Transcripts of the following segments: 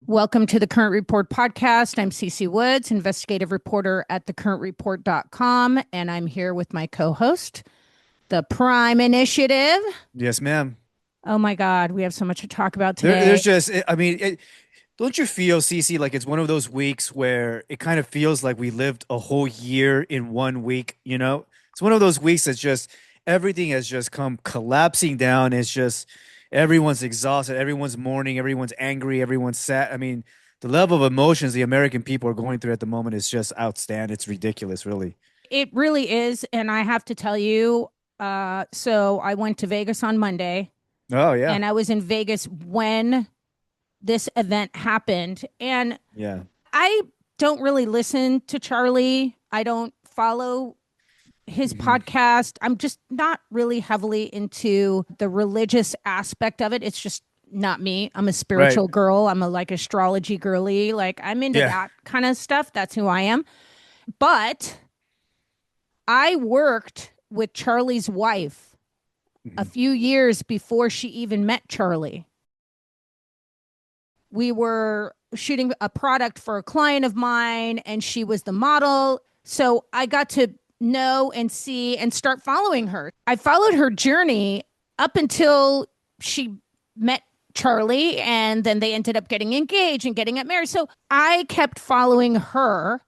Welcome to the Current Report podcast. I'm Cece Woods, investigative reporter at thecurrentreport.com, and I'm here with my co-host, the Prime Initiative. Yes, ma'am. Oh my God, we have so much to talk about There's today. just, I mean, don't you feel, Cece, like it's one of those weeks where it kind of feels like we lived a whole year in one week, you know? It's one of those weeks that's just everything has just come collapsing down. It's just everyone's exhausted, everyone's mourning, everyone's angry, everyone's sad. I mean, the level of emotions the American people are going through at the moment is just outstanding. It's ridiculous, really. It really is, and I have to tell you, so I went to Vegas on Monday, Oh, yeah. and I was in Vegas when this event happened, and Yeah. I don't really listen to Charlie. I don't follow his Hmm. podcast. I'm just not really heavily into the religious aspect of it. It's just not me. I'm a Right. spiritual girl. I'm a like astrology girly. Like I'm into Yeah. that kind of stuff. That's who I am. But I worked with Charlie's wife a Mhm. few years before she even met Charlie. We were shooting a product for a client of mine and she was the model. So I got to know and see and start following her. I followed her journey up until she met Charlie and then they ended up getting engaged and getting married. So I kept following her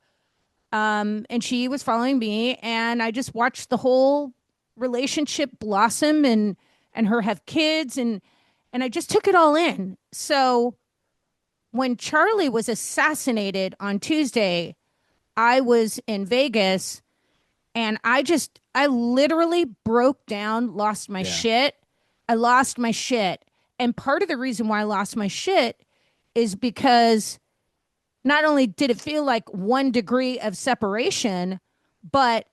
and she was following me and I just watched the whole relationship blossom and her have kids and I just took it all in. So when Charlie was assassinated on Tuesday, I was in Vegas and I literally broke down, lost my Yeah. shit. I lost my shit. And part of the reason why I lost my shit is because not only did it feel like 1 degree of separation, but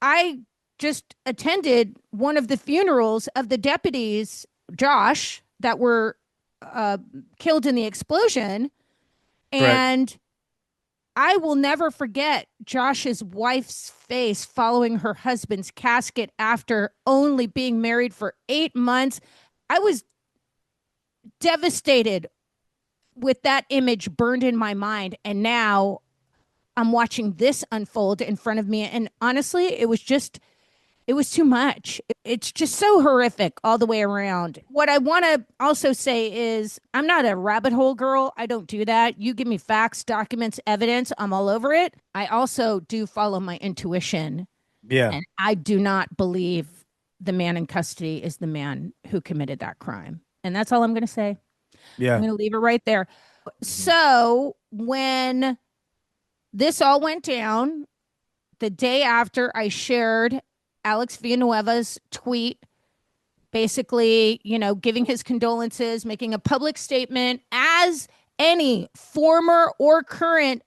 I just attended one of the funerals of the deputies, Josh, that were uh, killed in the explosion. Right. And I will never forget Josh's wife's face following her husband's casket after only being married for 8 months. I was devastated with that image burned in my mind. And now I'm watching this unfold in front of me. And honestly, it was too much. It's just so horrific all the way around. What I want to also say is I'm not a rabbit hole girl. I don't do that. You give me facts, documents, evidence, I'm all over it. I also do follow my intuition, Yeah. and I do not believe the man in custody is the man who committed that crime. And that's all I'm going to say. I'm Yeah. going to leave it right there. Mhm. So, when this all went down, the day after I shared Alex Villanueva's tweet, basically, giving his condolences, making a public statement, as any former or current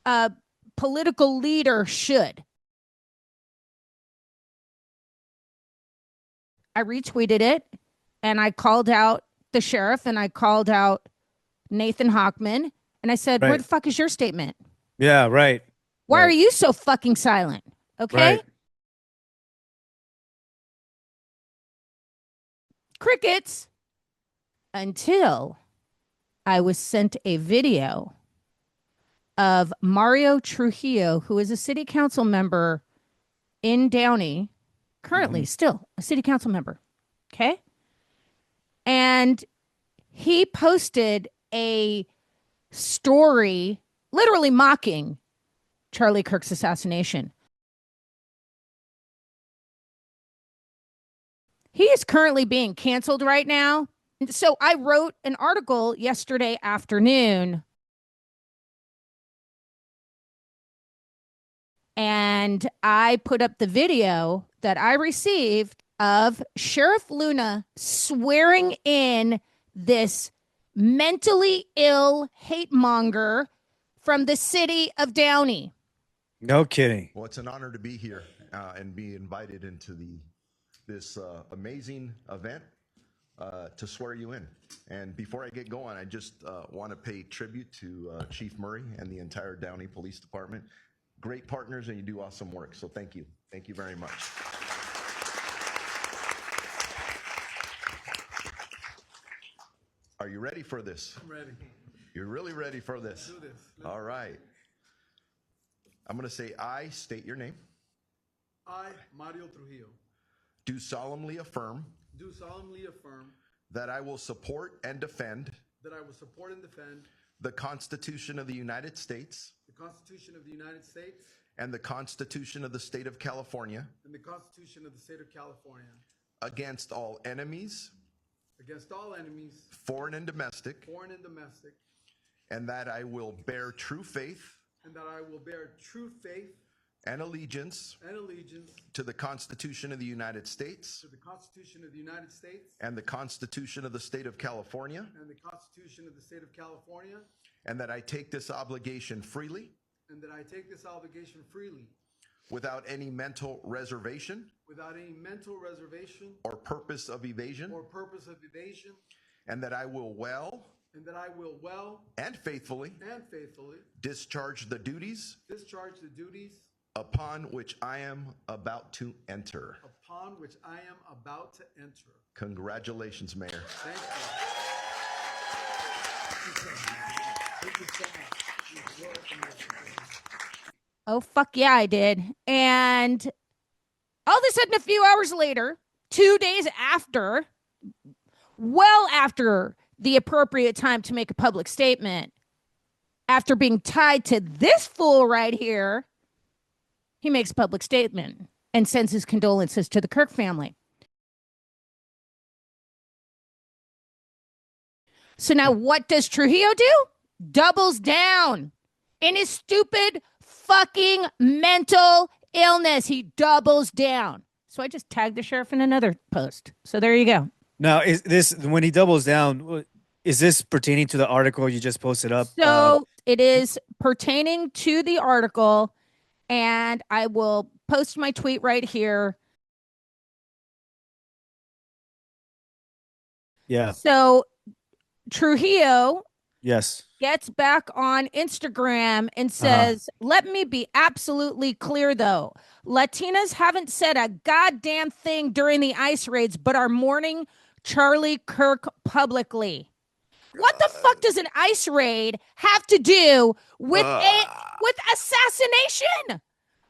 uh, political leader should. I retweeted it and I called out the sheriff and I called out Nathan Hochman and I said, "Where Right. the fuck is your statement? Yeah. Right. Why are Right. you so fucking silent?" Okay? Right. Crickets until I was sent a video of Mario Trujillo, who is a city council member in Downey, Hmm. currently still a city council member. Okay. And he posted a story literally mocking Charlie Kirk's assassination. He is currently being canceled right now. So I wrote an article yesterday afternoon and I put up the video that I received of Sheriff Luna swearing in this mentally ill hate monger from the city of Downey. No kidding. Well, it's an honor to be here and be invited into this amazing event to swear you in. And before I get going, I just want to pay tribute to Chief Murray and the entire Downey Police Department. Great partners, and you do awesome work. So thank you. Thank you very much. Are you ready for this? I'm ready. You're really ready for this? Let's do this. All right. I'm going to say I, state your name, I, Mario Trujillo, do solemnly affirm do solemnly affirm that I will support and defend that I will support and defend the Constitution of the United States the Constitution of the United States and the Constitution of the State of California and the Constitution of the State of California against all enemies, against all enemies, foreign and domestic, foreign and domestic, and that I will bear true faith and that I will bear true faith and allegiance and allegiance to the Constitution of the United States to the Constitution of the United States and the Constitution of the State of California, and the Constitution of the State of California, and that I take this obligation freely and that I take this obligation freely without any mental reservation without any mental reservation or purpose of evasion, or purpose of evasion, and that I will well and that I will well and faithfully and faithfully discharge the duties discharge the duties upon which I am about to enter. upon which I am about to enter. Congratulations, Mayor. Thank you. Thank you so much. You're welcome. Oh, fuck yeah, I did. And all of a sudden, a few hours later, 2 days after, well after the appropriate time to make a public statement, after being tied to this fool right here, he makes a public statement and sends his condolences to the Kirk family. So now what does Trujillo do? Doubles down in his stupid fucking mental illness. He doubles down. So I just tagged the sheriff in another post. So there you go. Now, is this when he doubles down? Is this pertaining to the article you just posted up? So it is pertaining to the article, and I will post my tweet right here. Yeah. So Trujillo Yes. gets back on Instagram and says, let me be absolutely clear, though. Latinas haven't said a goddamn thing during the ICE raids, but are mourning Charlie Kirk publicly. What the fuck does an ICE raid have to do with with assassination?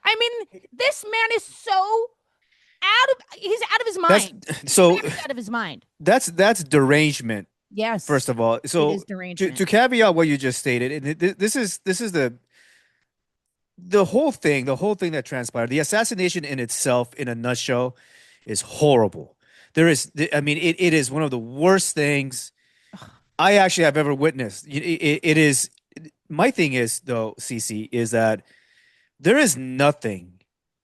I mean, this man is so he's out of his mind. He's out of his mind. That's derangement. Yes. First of all, so it is derangement. to caveat what you just stated, and this is the whole thing that transpired. The assassination in itself, in a nutshell, is horrible. I mean, it is one of the worst things I actually have ever witnessed. It is. My thing is, though, Cece, is that there is nothing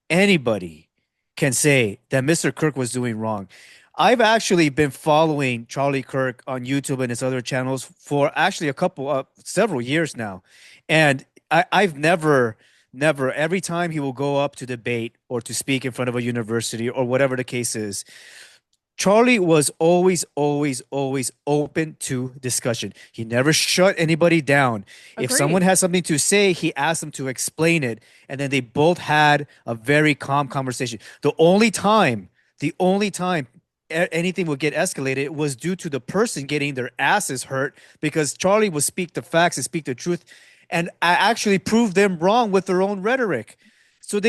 anybody can say that Mr. Kirk was doing wrong. I've actually been following Charlie Kirk on YouTube and his other channels for actually several years now. And I've never, every time he will go up to debate or to speak in front of a university or whatever the case is, Charlie was always open to discussion. He never shut anybody down. If someone has something to say, he asked them to explain it. And then they both had a very calm conversation. The only time anything would get escalated was due to the person getting their asses hurt, because Charlie would speak the facts and speak the truth and actually prove them wrong with their own rhetoric. So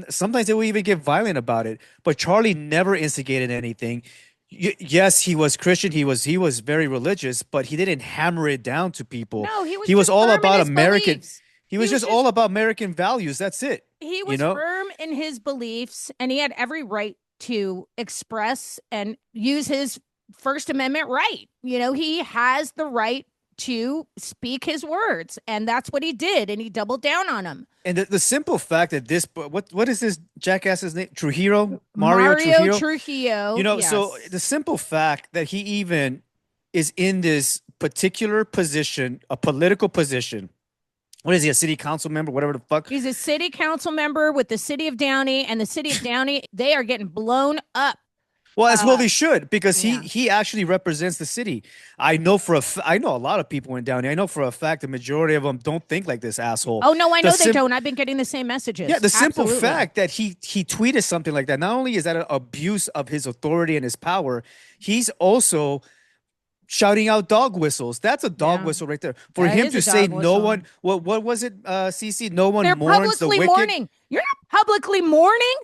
sometimes they would even get violent about it, but Charlie never instigated anything. Yes, he was Christian. He was very religious, but he didn't hammer it down to people. No, he was all about American. Beliefs. He was just all about American values. That's it. He was firm in his beliefs, and he had every right to express and use his First Amendment right. He has the right to speak his words, and that's what he did, and he doubled down on him. And the simple fact that what is this jackass's name? Mario Trujillo. Yes. So the simple fact that he even is in this particular position, a political position. What is he, a city council member, whatever the fuck? He's a city council member with the city of Downey, and the city of Downey, they are getting blown up. Well, as well they should, because he actually represents the city. I know a lot of people in Downey. I know for a fact the majority of them don't think like this asshole. Oh no, I know they don't. I've been getting the same messages. Yeah, the simple fact that he tweeted something like that, not only is that an abuse of his authority and his power, he's also shouting out dog whistles. That's a dog Yeah, whistle right there. For that him is to a say dog no whistle. one, what was it, Cece? No one They're mourns the publicly wicked. mourning. You're not publicly mourning.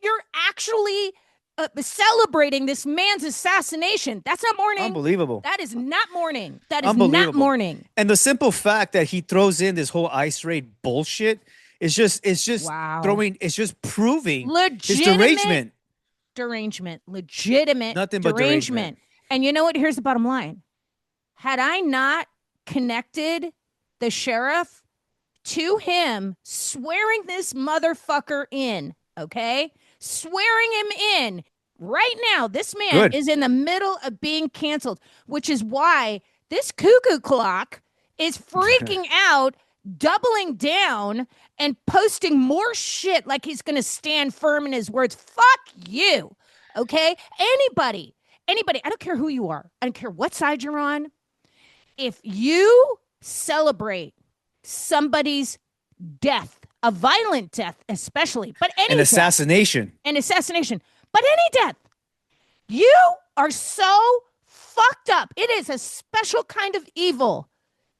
You're actually celebrating this man's assassination. That's not mourning. Unbelievable. That is not mourning. That is not Unbelievable. mourning. And the simple fact that he throws in this whole ice raid bullshit is just Wow. it's just proving his Legitimate derangement. derangement. Legitimate Nothing but derangement. derangement. And you know what? Here's the bottom line. Had I not connected the sheriff to him swearing this motherfucker in, okay? Swearing him in. Right now, this man Good. is in the middle of being canceled, which is why this cuckoo clock is freaking out, doubling down, and posting more shit like he's going to stand firm in his words. Fuck you, okay? Anybody, I don't care who you are, I don't care what side you're on. If you celebrate somebody's death, a violent death, especially, but any An death, assassination. but any death, you are so fucked up. It is a special kind of evil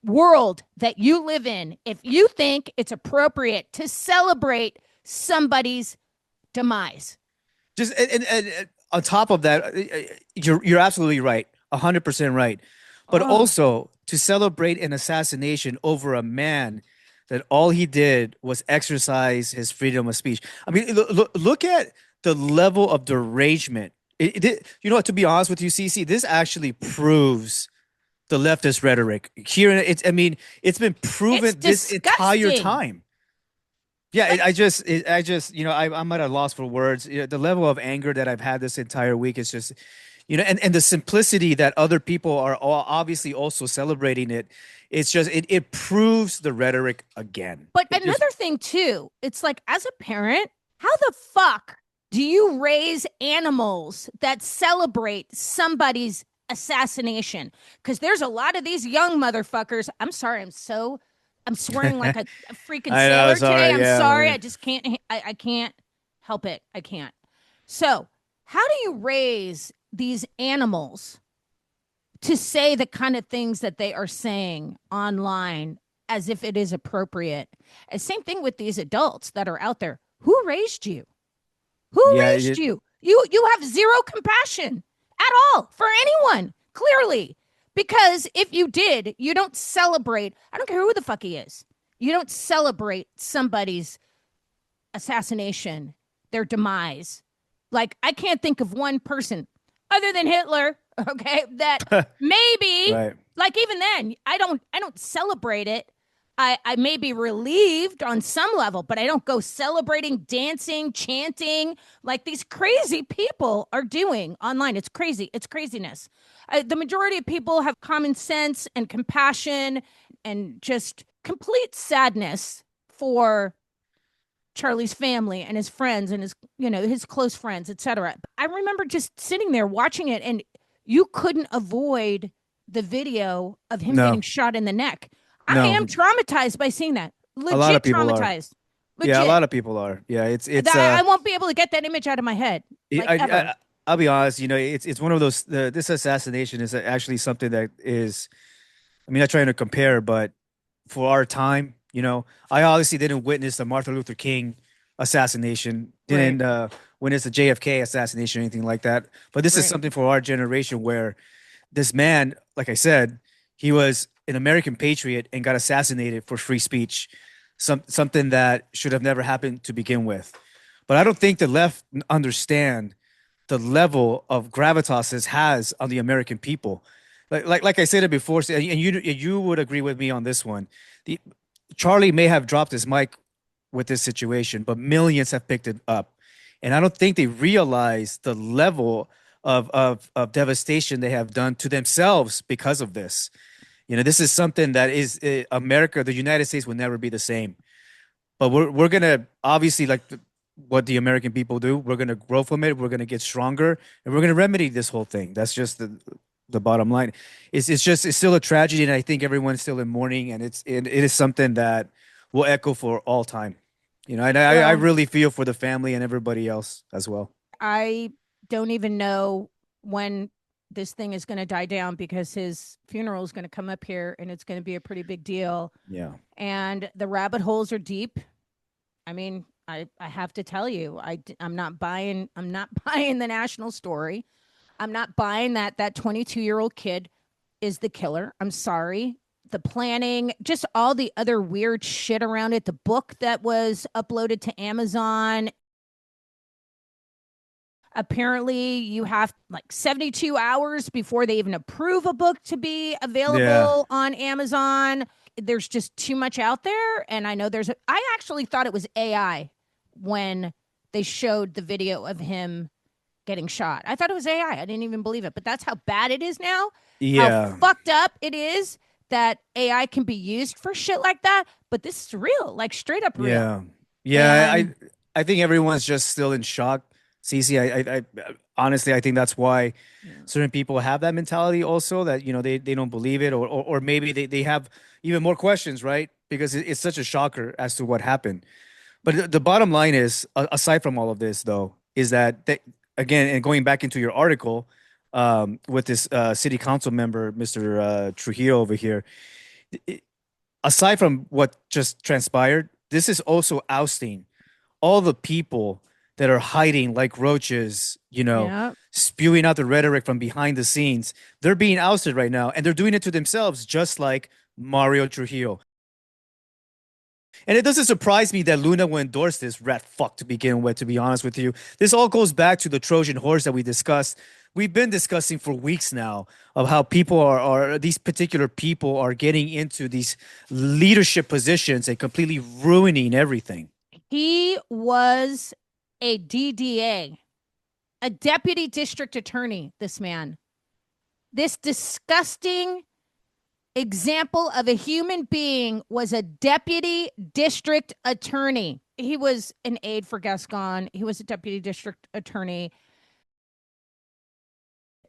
world that you live in if you think it's appropriate to celebrate somebody's demise. Just and on top of that, you're absolutely right, 100% right. But also to celebrate an assassination over a man that all he did was exercise his freedom of speech. I mean, look at the level of derangement. You know what? To be honest with you, Cece, this actually proves the leftist rhetoric here. I mean, it's been proven It's this entire disgusting. time. Yeah, I just, you know, I'm at a loss for words. You know, the level of anger that I've had this entire week is just, you know, and the simplicity that other people are all obviously also celebrating it. It's just, it proves the rhetoric again. But It just- another thing too, it's like as a parent, how the fuck do you raise animals that celebrate somebody's assassination? Because there's a lot of these young motherfuckers. I'm sorry, I'm swearing like a freaking I know, sailor it's all today. right, I'm yeah, sorry. yeah. I just can't. I can't help it. I can't. So, how do you raise these animals to say the kind of things that they are saying online as if it is appropriate? And same thing with these adults that are out there. Who raised you? Who Yeah, raised you? You have zero compassion at all for anyone, clearly. Because if you did, you don't celebrate. I don't care who the fuck he is. You don't celebrate somebody's assassination, their demise. Like I can't think of one person other than Hitler, okay, that maybe Right. like even then, I don't celebrate it. I may be relieved on some level, but I don't go celebrating, dancing, chanting like these crazy people are doing online. It's crazy. It's craziness. The majority of people have common sense and compassion and just complete sadness for Charlie's family and his friends and his, you know, his close friends, etc. I remember just sitting there watching it, and you couldn't avoid the video of him No. getting shot in the neck. I No. am traumatized by seeing that. Legit lot of people are. traumatized. Legit. Yeah, a lot of people are. Yeah, it's I won't be able to get that image out of my head. Like ever. I'll be honest, you know, it's one of those. This assassination is actually something that is. I mean, not trying to compare, but for our time, you know, I obviously didn't witness the Martin Luther King assassination, didn't witness the JFK assassination or anything like that. But this is Right. something for our generation where this man, like I said, he was an American patriot and got assassinated for free speech, something that should have never happened to begin with. But I don't think the left understand the level of gravitas this has on the American people. Like I said it before, and you would agree with me on this one. The Charlie may have dropped his mic with this situation, but millions have picked it up, and I don't think they realize the level of devastation they have done to themselves because of this. You know, this is something that is America, the United States will never be the same. But we're gonna obviously what the American people do. We're gonna grow from it. We're gonna get stronger, and we're gonna remedy this whole thing. That's just the bottom line. It's still a tragedy, and I think everyone's still in mourning, and it is something that will echo for all time. You know, and I Well- really feel for the family and everybody else as well. I don't even know when this thing is going to die down because his funeral is going to come up here and it's going to be a pretty big deal. Yeah. And the rabbit holes are deep. I mean, I have to tell you, I'm not buying. I'm not buying the national story. I'm not buying that 22-year-old kid is the killer. I'm sorry. The planning, just all the other weird shit around it. The book that was uploaded to Amazon. Apparently, you have like 72 hours before they even approve a book to be Yeah. available on Amazon. There's just too much out there. And I know I actually thought it was AI when they showed the video of him getting shot. I thought it was AI. I didn't even believe it. But that's how bad it is now. How Yeah. fucked up it is that AI can be used for shit like that. But this is real, like straight up real. Yeah. Yeah. And I think everyone's just still in shock. Cece, honestly, I think that's why certain people have that mentality also, that, they don't believe it, or maybe they have even more questions, right? Because it's such a shocker as to what happened. But the bottom line is, aside from all of this, though, is that again, and going back into your article, with this city council member, Mr. Trujillo over here, aside from what just transpired, this is also ousting all the people that are hiding like roaches, yeah, spewing out the rhetoric from behind the scenes. They're being ousted right now, and they're doing it to themselves, just like Mario Trujillo. And it doesn't surprise me that Luna will endorse this rat fuck to begin with, to be honest with you. This all goes back to the Trojan horse that we discussed. We've been discussing for weeks now of how people are these particular people are getting into these leadership positions and completely ruining everything. he was a DDA, a deputy district attorney. This man, this disgusting example of a human being, was a deputy district attorney. He was an aide for Gascon. He was a deputy district attorney.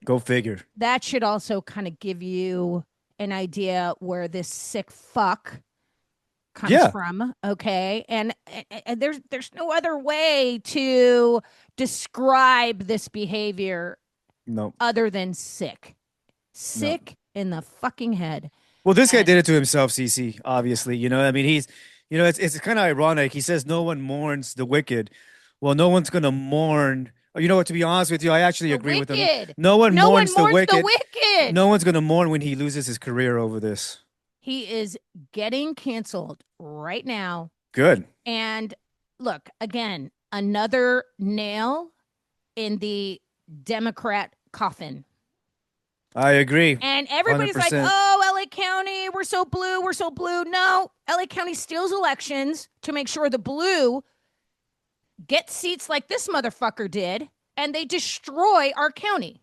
Go figure. That should also kind of give you an idea where this sick fuck comes Yeah. from. Okay. And there's no other way to describe this behavior No. other than sick in the fucking head. Well, this guy And did it to himself, Cece, obviously. I mean, it's kind of ironic. He says no one mourns the wicked. Well, no one's going to mourn. Or, you know what, to be honest with you, I actually the agree with him. wicked. No one No one mourns the mourns the wicked. wicked. No one's going to mourn when he loses his career over this. He is getting canceled right now. Good. And look, again, another nail in the Democrat coffin. I agree. And everybody's like, 100%. oh, LA County, we're so blue, we're so blue. No, LA County steals elections to make sure the blue get seats like this motherfucker did, and they destroy our county.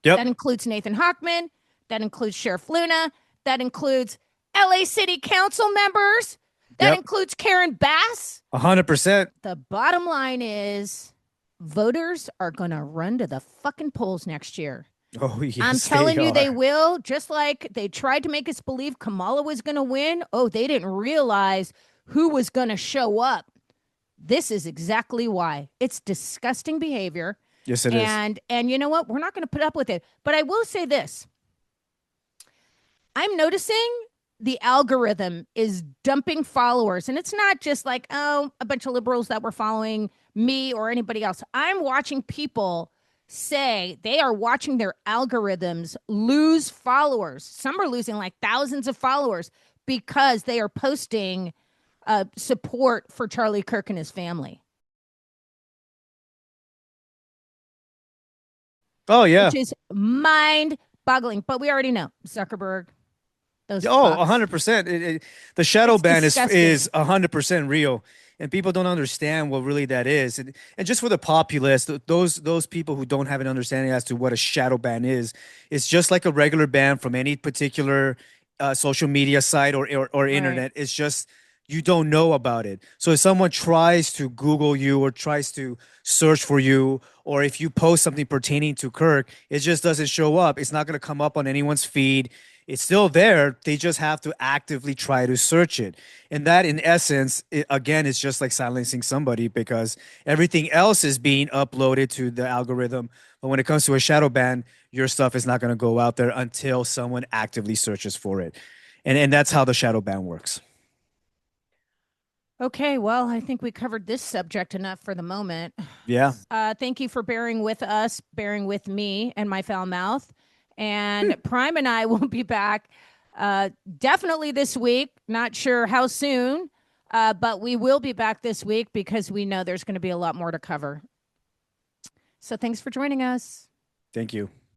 Yep. That includes Nathan Hochman. That includes Sheriff Luna. That includes LA City Council members. That Yep. includes Karen Bass. 100%. The bottom line is voters are going to run to the fucking polls next year. Oh, yes, I'm telling you, they are. will. Just like they tried to make us believe Kamala was going to win. Oh, they didn't realize who was going to show up. This is exactly why. It's disgusting behavior. Yes, it is. And you know what? We're not going to put up with it. But I will say this. I'm noticing the algorithm is dumping followers. And it's not just like, oh, a bunch of liberals that were following me or anybody else. I'm watching people say they are watching their algorithms lose followers. Some are losing like thousands of followers because they are posting support for Charlie Kirk and his family. Oh, yeah. Which is mind-boggling. But we already know Zuckerberg. Those Oh, fucks. 100%. The shadow It's ban disgusting. is 100% real, and people don't understand what really that is. And just for the populace, those people who don't have an understanding as to what a shadow ban is, it's just like a regular ban from any particular social media site or internet. It's just you don't know about it. So if someone tries to Google you or tries to search for you, or if you post something pertaining to Kirk, it just doesn't show up. It's not going to come up on anyone's feed. It's still there. They just have to actively try to search it. And that, in essence, again, is just like silencing somebody because everything else is being uploaded to the algorithm. But when it comes to a shadow ban, your stuff is not going to go out there until someone actively searches for it. And that's how the shadow ban works. Okay, well, I think we covered this subject enough for the moment. Yeah. Thank you for bearing with us, bearing with me and my foul mouth. And Prime and I will be back definitely this week. Not sure how soon, but we will be back this week because we know there's going to be a lot more to cover. So thanks for joining us. Thank you.